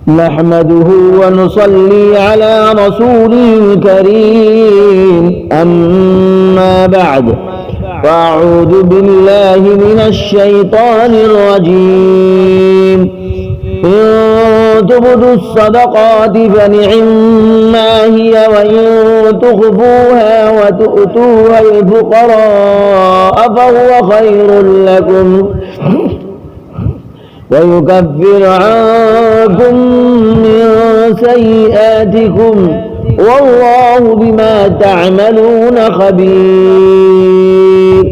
نحمده ونصلي على رسوله الكريم أما بعد فأعوذ بالله من الشيطان الرجيم إن تبدوا الصدقات فنعما هي وإن تخفوها وتؤتوها الفقراء فهو خير لكم ويكفر عنكم من سيئاتكم والله بما تعملون خبير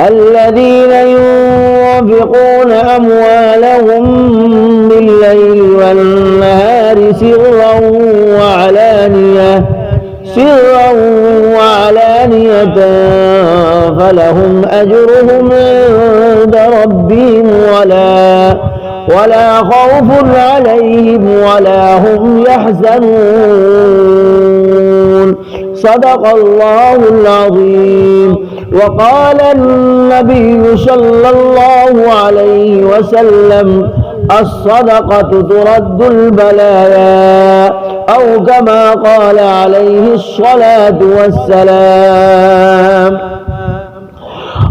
الذين ينفقون أموالهم بالليل والنهار سرا وعلانية فلهم أجرهم عند ربهم ولا خوف عليهم ولا هم يحزنون صدق الله العظيم. وقال النبي صلى الله عليه وسلم الصدقة ترد البلايا أو كما قال عليه الصلاة والسلام.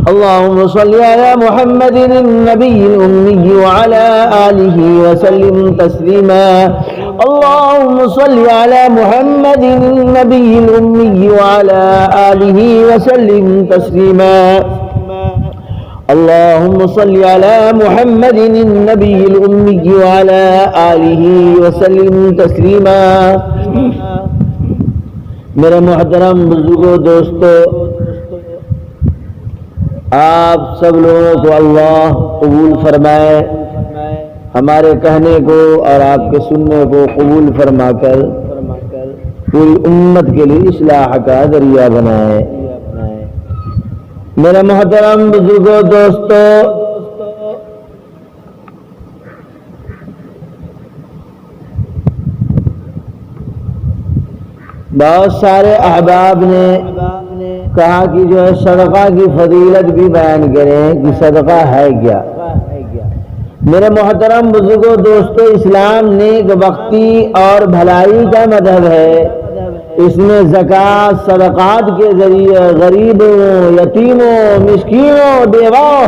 اللهم صل على محمد النبي الأمي وعلى آله وسلم تسليما. اللهم صل على محمد النبي الأمي وعلى آله وسلم تسليما. اللهم صل على محمد النبي الأمي وعلى آله وسلم تسليما. میرے محترم بزرگوں دوستو، آپ سب لوگوں کو اللہ قبول فرمائے، ہمارے کہنے کو اور آپ کے سننے کو قبول فرما کر پوری امت کے لیے اصلاح کا ذریعہ بنائے. میرے محترم بزرگوں دوستو، بہت سارے احباب نے کہا کہ جو ہے صدقہ کی فضیلت بھی بیان کریں کہ صدقہ ہے کیا. میرے محترم بزرگوں دوستو، اسلام نیک بختی اور بھلائی کا مذہب ہے. اس میں زکوٰۃ صدقات کے ذریعے غریبوں، یتیموں، مسکینوں، بیواؤں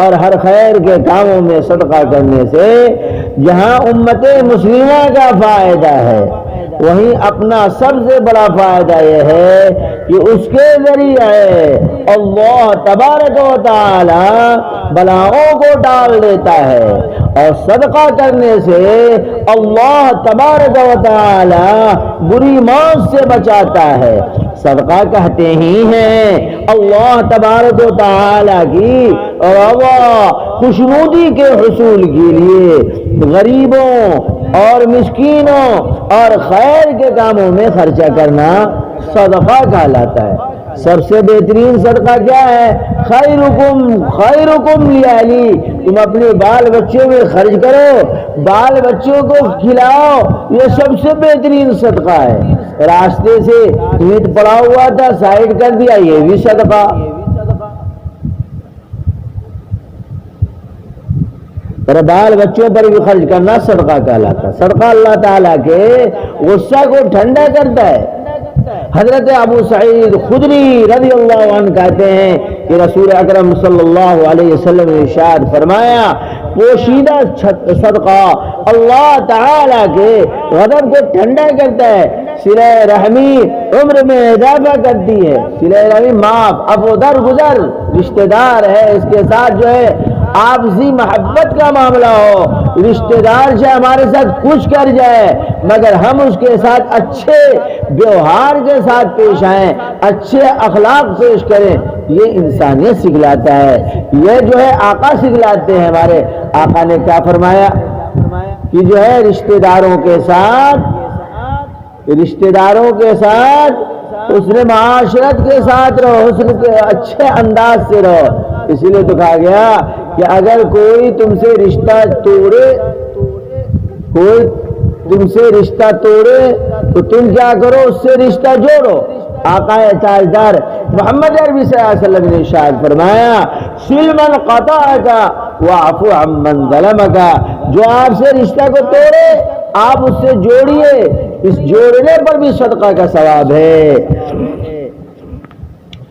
اور ہر خیر کے کاموں میں صدقہ کرنے سے جہاں امت مسلمہ کا فائدہ ہے، وہیں اپنا سب سے بڑا فائدہ یہ ہے کہ اس کے ذریعے اللہ تبارک و تعالی بلاؤں کو ٹال دیتا ہے، اور صدقہ کرنے سے اللہ تبارک و تعالی بری موت سے بچاتا ہے. صدقہ کہتے ہی ہیں اللہ تبارک و تعالی کی رضا خوشنودی کے حصول کے لیے غریبوں اور مسکینوں اور خیر کے کاموں میں خرچہ کرنا صدقہ کہلاتا ہے. سب سے بہترین صدقہ کیا ہے؟ خیرکم لأہلی. تم اپنے بال بچوں میں خرچ کرو، بال بچوں کو کھلاؤ، یہ سب سے بہترین صدقہ ہے. راستے سے اینٹ پڑا ہوا تھا، سائڈ کر دیا، یہ بھی صدقہ. بال بچوں پر بھی خرچ کرنا صدقہ کہلاتا ہے. صدقہ اللہ تعالیٰ کے غصہ کو ٹھنڈا کرتا ہے. حضرت ابو سعید خدری رضی اللہ عنہ کہتے ہیں کہ رسول اکرم صلی اللہ علیہ وسلم نے ارشاد فرمایا، پوشیدہ صدقہ اللہ تعالیٰ کے غضب کو ٹھنڈا کرتا ہے، صلہ رحمی عمر میں اضافہ کرتی ہے. صلہ رحمی معاف، عفو درگزر، رشتہ دار ہے اس کے ساتھ جو ہے آپسی محبت کا معاملہ ہو، رشتہ دار سے ہمارے ساتھ کچھ کر جائے مگر ہم اس کے ساتھ اچھے ویوہار کے ساتھ پیش آئیں، اچھے اخلاق پیش کریں، یہ انسانیت سکھلاتا ہے. یہ جو ہے آقا سکھلاتے ہیں. ہمارے آقا نے کیا فرمایا کہ جو ہے رشتہ داروں کے ساتھ حسن معاشرت کے ساتھ رہو، حسن کے اچھے انداز سے رہو. اسی لیے تو کہا گیا کہ اگر کوئی تم سے رشتہ توڑے تو تم کیا کرو؟ اس سے رشتہ جوڑو. آقا تاجدار محمد عربی صلی اللہ علیہ وسلم نے ارشاد فرمایا، سل من قطعک واعف عمن ظلمک، جو آپ سے رشتہ کو توڑے آپ اس سے جوڑیے، اس جوڑنے پر بھی صدقہ کا ثواب ہے۔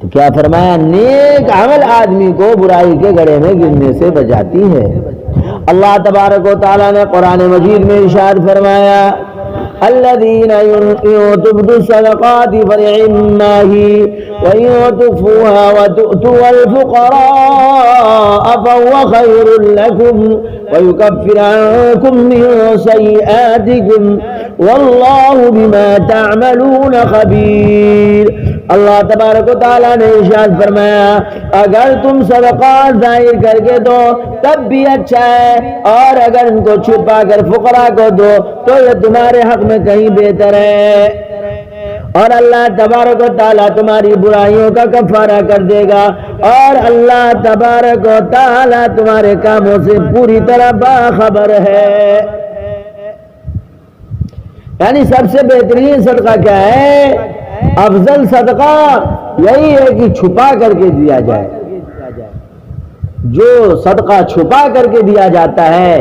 تو کیا فرمایا، نیک عمل آدمی کو برائی کے گڑھے میں گرنے سے بچاتی ہے۔ اللہ تبارک و تعالیٰ نے قرآن مجید میں ارشاد فرمایا، الذين تبدوا الصدقات فنعما هي وإن تخفوها وتؤتوا الفقراء فهو خير لكم ويكفر عنكم من سيئاتكم والله بما تعملون خبير۔ اللہ تبارک و تعالیٰ نے ارشاد فرمایا، اگر تم صدقات ظاہر کر کے دو تب بھی اچھا ہے، اور اگر ان کو چھپا کر فقراء کو دو تو یہ تمہارے حق میں کہیں بہتر ہے، اور اللہ تبارک و تعالیٰ تمہاری برائیوں کا کفارہ کر دے گا، اور اللہ تبارک و تعالیٰ تمہارے کاموں سے پوری طرح باخبر ہے۔ یعنی سب سے بہترین صدقہ کیا ہے؟ افضل صدقہ یہی ہے کہ چھپا کر کے دیا جائے۔ جو صدقہ چھپا کر کے دیا جاتا ہے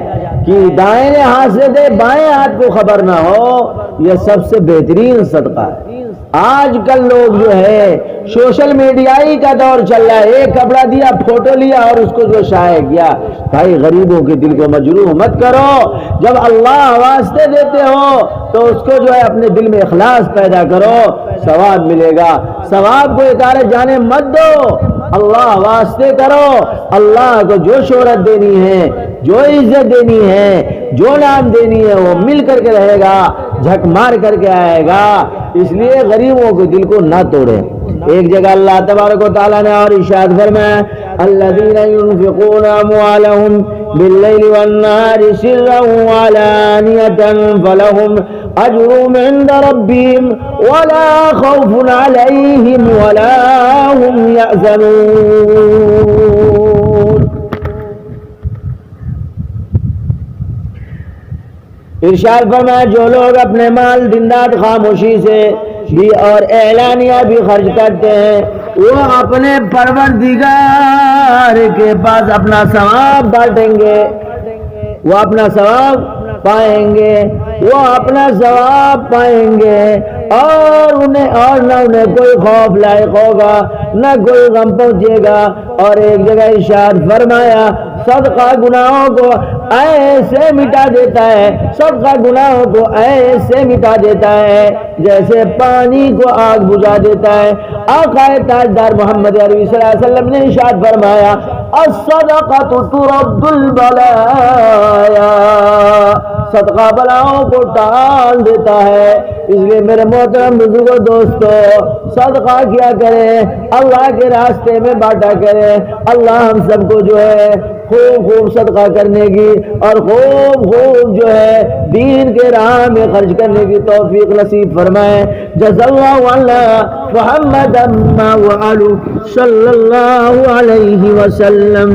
کہ دائیں ہاتھ سے دے بائیں ہاتھ کو خبر نہ ہو، یہ سب سے بہترین صدقہ ہے۔ آج کل لوگ جو ہے سوشل میڈیائی کا دور چل رہا ہے، ایک کپڑا دیا، فوٹو لیا اور اس کو جو شائع کیا۔ بھائی غریبوں کے دل کو مجروح مت کرو، جب اللہ واسطے دیتے ہو تو اس کو جو ہے اپنے دل میں اخلاص پیدا کرو، ثواب ملے گا۔ ثواب کو اتارے جانے مت دو، اللہ واسطے کرو۔ اللہ کو جو شہرت دینی ہے، جو عزت دینی ہے، جو نام دینی ہے وہ مل کر کے رہے گا، جھک مار کر کے آئے گا۔ اس لیے غریبوں کے دل کو نہ توڑے۔ ایک جگہ اللہ تبارک و تعالیٰ نے اور ارشاد فرمایا، الذین ينفقون اموالهم باللیل والنہار سرا وعلانیۃ فلہم اجرهم عند ربهم ولا خوف علیہم ولا هم يحزنون۔ ارشاد فرمایا، جو لوگ اپنے مال دن رات خاموشی سے بھی اور اعلانیہ بھی خرچ کرتے ہیں، وہ اپنے پروردگار کے پاس اپنا ثواب بانٹیں گے، وہ اپنا ثواب پائیں گے، وہ اپنا ثواب پائیں گے، اور نہ انہیں کوئی خوف لاحق ہوگا، نہ کوئی غم پہنچے گا۔ اور ایک جگہ ارشاد فرمایا، صدقہ گناہوں کو ایسے مٹا دیتا ہے، صدقہ گناہوں کو ایسے مٹا دیتا ہے جیسے پانی کو آگ بجھا دیتا ہے۔ آقا تاجدار محمد عربی صلی اللہ علیہ وسلم نے ارشاد فرمایا، الصدقہ ترد البلایا، صدقہ بلاؤں کو ٹال دیتا ہے۔ اس لیے میرے محترم بزرگوں دوستو، صدقہ کیا کریں، اللہ کے راستے میں بانٹا کریں۔ اللہ ہم سب کو جو ہے خوب خوب صدقہ کرنے کی اور خوب خوب جو ہے دین کے راہ میں خرچ کرنے کی توفیق نصیب فرمائے۔ جزا اللہ عنا محمد ما وعلو صلی اللہ علیہ وسلم۔